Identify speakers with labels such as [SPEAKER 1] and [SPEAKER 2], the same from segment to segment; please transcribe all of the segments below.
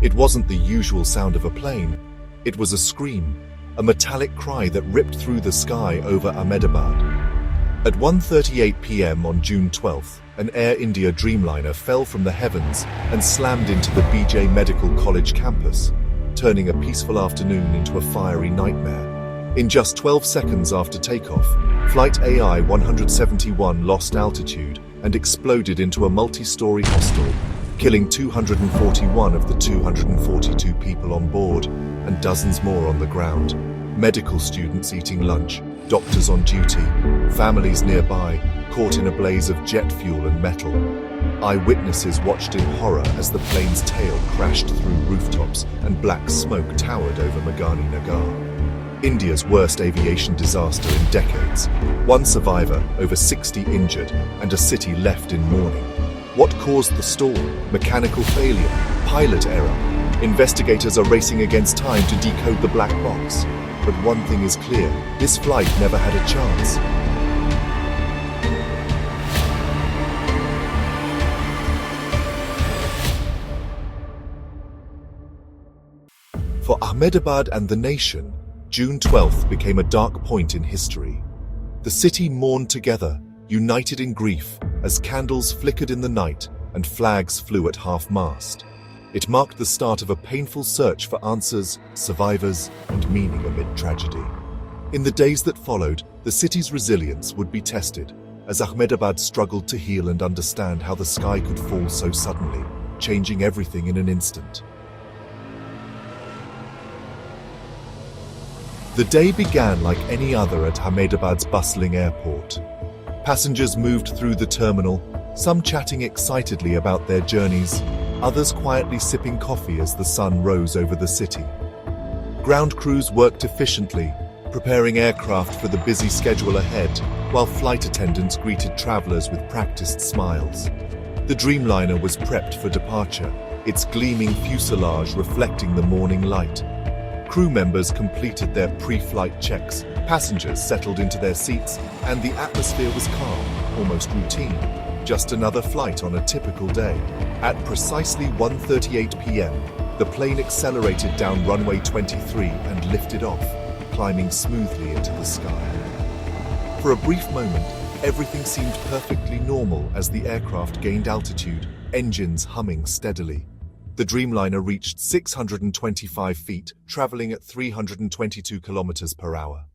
[SPEAKER 1] It wasn't the usual sound of a plane. It was a scream, a metallic cry that ripped through the sky over Ahmedabad. At 1:38 p.m. on June 12th, an Air India Dreamliner fell from the heavens and slammed into the BJ Medical College campus, turning a peaceful afternoon into a fiery nightmare. In just 12 seconds after takeoff, Flight AI171 lost altitude and exploded into a multi-story hostel, killing 241 of the 242 people on board and dozens more on the ground. Medical students eating lunch, doctors on duty, families nearby, caught in a blaze of jet fuel and metal. Eyewitnesses watched in horror as the plane's tail crashed through rooftops and black smoke towered over Meghani Nagar. India's worst aviation disaster in decades. One survivor, over 60 injured, and a city left in mourning. What caused the storm? Mechanical failure? Pilot error? Investigators are racing against time to decode the black box. But one thing is clear, this flight never had a chance. For Ahmedabad and the nation, June 12th became a dark point in history. The city mourned together, united in grief, as candles flickered in the night and flags flew at half-mast. It marked the start of a painful search for answers, survivors, and meaning amid tragedy. In the days that followed, the city's resilience would be tested, as Ahmedabad struggled to heal and understand how the sky could fall so suddenly, changing everything in an instant. The day began like any other at Ahmedabad's bustling airport. Passengers moved through the terminal, some chatting excitedly about their journeys, others quietly sipping coffee as the sun rose over the city. Ground crews worked efficiently, preparing aircraft for the busy schedule ahead, while flight attendants greeted travelers with practiced smiles. The Dreamliner was prepped for departure, its gleaming fuselage reflecting the morning light. Crew members completed their pre-flight checks, passengers settled into their seats, and the atmosphere was calm, almost routine. Just another flight on a typical day. At precisely 1:38 p.m., the plane accelerated down runway 23 and lifted off, climbing smoothly into the sky. For a brief moment, everything seemed perfectly normal as the aircraft gained altitude, engines humming steadily. The Dreamliner reached 625 feet, traveling at 322 kilometers per hour.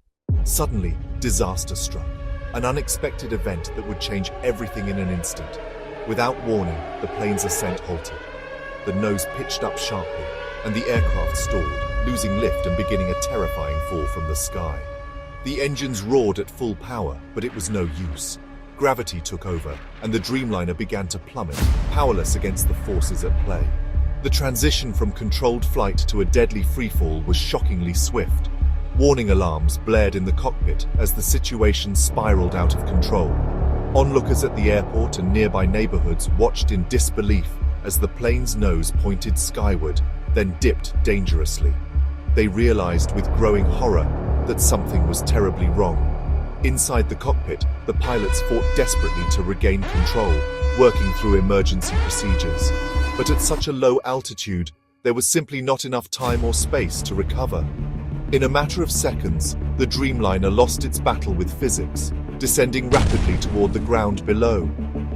[SPEAKER 1] Suddenly, disaster struck. An unexpected event that would change everything in an instant. Without warning, the plane's ascent halted. The nose pitched up sharply, and the aircraft stalled, losing lift and beginning a terrifying fall from the sky. The engines roared at full power, but it was no use. Gravity took over, and the Dreamliner began to plummet, powerless against the forces at play. The transition from controlled flight to a deadly freefall was shockingly swift. Warning alarms blared in the cockpit as the situation spiraled out of control. Onlookers at the airport and nearby neighborhoods watched in disbelief as the plane's nose pointed skyward, then dipped dangerously. They realized with growing horror that something was terribly wrong. Inside the cockpit, the pilots fought desperately to regain control, working through emergency procedures. But at such a low altitude, there was simply not enough time or space to recover. In a matter of seconds, the Dreamliner lost its battle with physics, descending rapidly toward the ground below.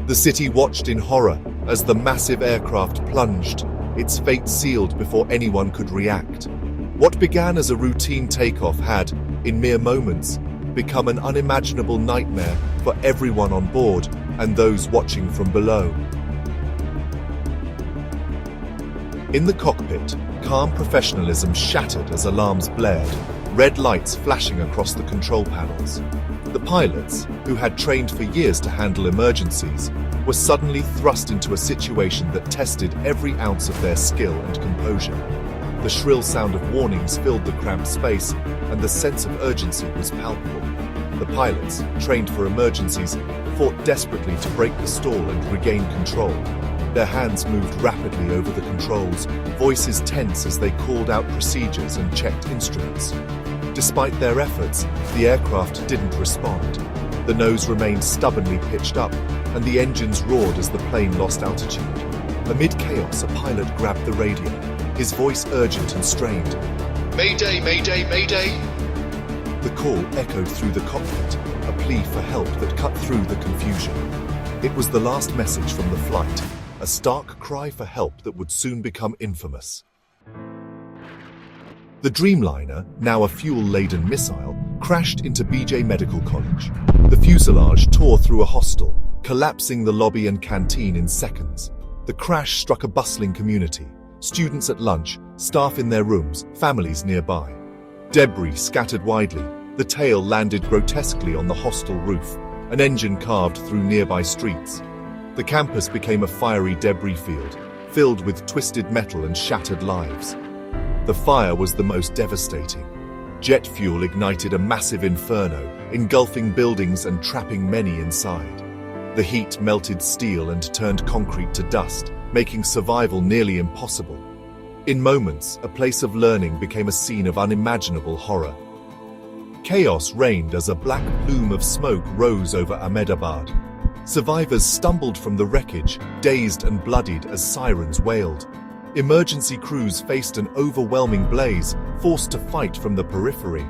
[SPEAKER 1] The city watched in horror as the massive aircraft plunged, its fate sealed before anyone could react. What began as a routine takeoff had, in mere moments, become an unimaginable nightmare for everyone on board and those watching from below. In the cockpit, calm professionalism shattered as alarms blared, red lights flashing across the control panels. The pilots, who had trained for years to handle emergencies, were suddenly thrust into a situation that tested every ounce of their skill and composure. The shrill sound of warnings filled the cramped space, and the sense of urgency was palpable. The pilots, trained for emergencies, fought desperately to break the stall and regain control. Their hands moved rapidly over the controls, voices tense as they called out procedures and checked instruments. Despite their efforts, the aircraft didn't respond. The nose remained stubbornly pitched up, and the engines roared as the plane lost altitude. Amid chaos, a pilot grabbed the radio. his voice urgent and strained.
[SPEAKER 2] Mayday, mayday, mayday!
[SPEAKER 1] The call echoed through the cockpit, a plea for help that cut through the confusion. It was the last message from the flight, a stark cry for help that would soon become infamous. The Dreamliner, now a fuel-laden missile, crashed into BJ Medical College. The fuselage tore through a hostel, collapsing the lobby and canteen in seconds. The crash struck a bustling community, students at lunch, staff in their rooms, families nearby. Debris scattered widely, the tail landed grotesquely on the hostel roof, an engine carved through nearby streets. The campus became a fiery debris field, filled with twisted metal and shattered lives. The fire was the most devastating. Jet fuel ignited a massive inferno, engulfing buildings and trapping many inside. The heat melted steel and turned concrete to dust, making survival nearly impossible. In moments, a place of learning became a scene of unimaginable horror. Chaos reigned as a black plume of smoke rose over Ahmedabad. Survivors stumbled from the wreckage, dazed and bloodied as sirens wailed. Emergency crews faced an overwhelming blaze, forced to fight from the periphery.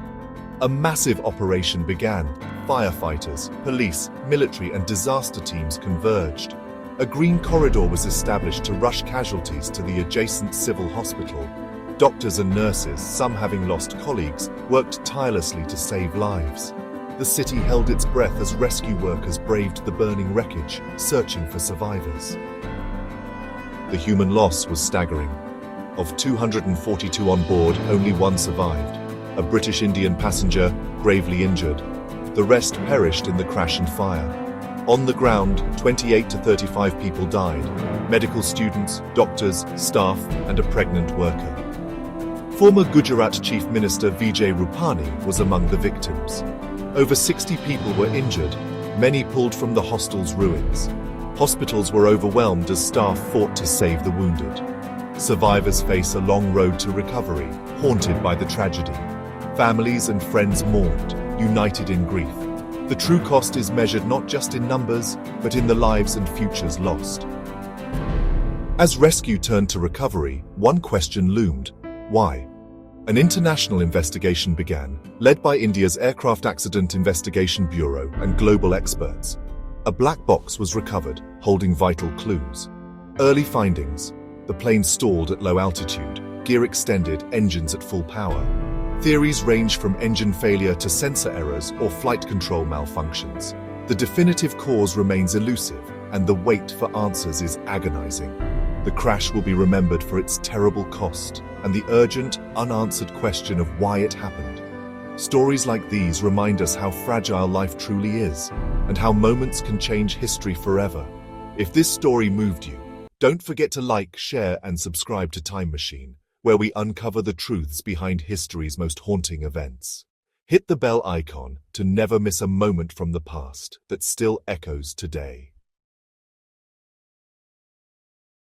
[SPEAKER 1] A massive operation began. Firefighters, police, military and disaster teams converged. A green corridor was established to rush casualties to the adjacent civil hospital. Doctors and nurses, some having lost colleagues, worked tirelessly to save lives. The city held its breath as rescue workers braved the burning wreckage, searching for survivors. The human loss was staggering. Of 242 on board, only one survived. A British Indian passenger, gravely injured. The rest perished in the crash and fire. On the ground, 28 to 35 people died. Medical students, doctors, staff, and a pregnant worker. Former Gujarat Chief Minister Vijay Rupani was among the victims. Over 60 people were injured, many pulled from the hostel's ruins. Hospitals were overwhelmed as staff fought to save the wounded. Survivors face a long road to recovery, haunted by the tragedy. Families and friends mourned, united in grief. The true cost is measured not just in numbers, but in the lives and futures lost. As rescue turned to recovery, one question loomed: why? An international investigation began, led by India's Aircraft Accident Investigation Bureau and global experts. A black box was recovered, holding vital clues. Early findings: the plane stalled at low altitude, gear extended, engines at full power. Theories range from engine failure to sensor errors or flight control malfunctions. The definitive cause remains elusive, and the wait for answers is agonizing. The crash will be remembered for its terrible cost and the urgent, unanswered question of why it happened. Stories like these remind us how fragile life truly is, and how moments can change history forever. If this story moved you, don't forget to like, share, and subscribe to Time Machine, where we uncover the truths behind history's most haunting events. Hit the bell icon to never miss a moment from the past that still echoes today.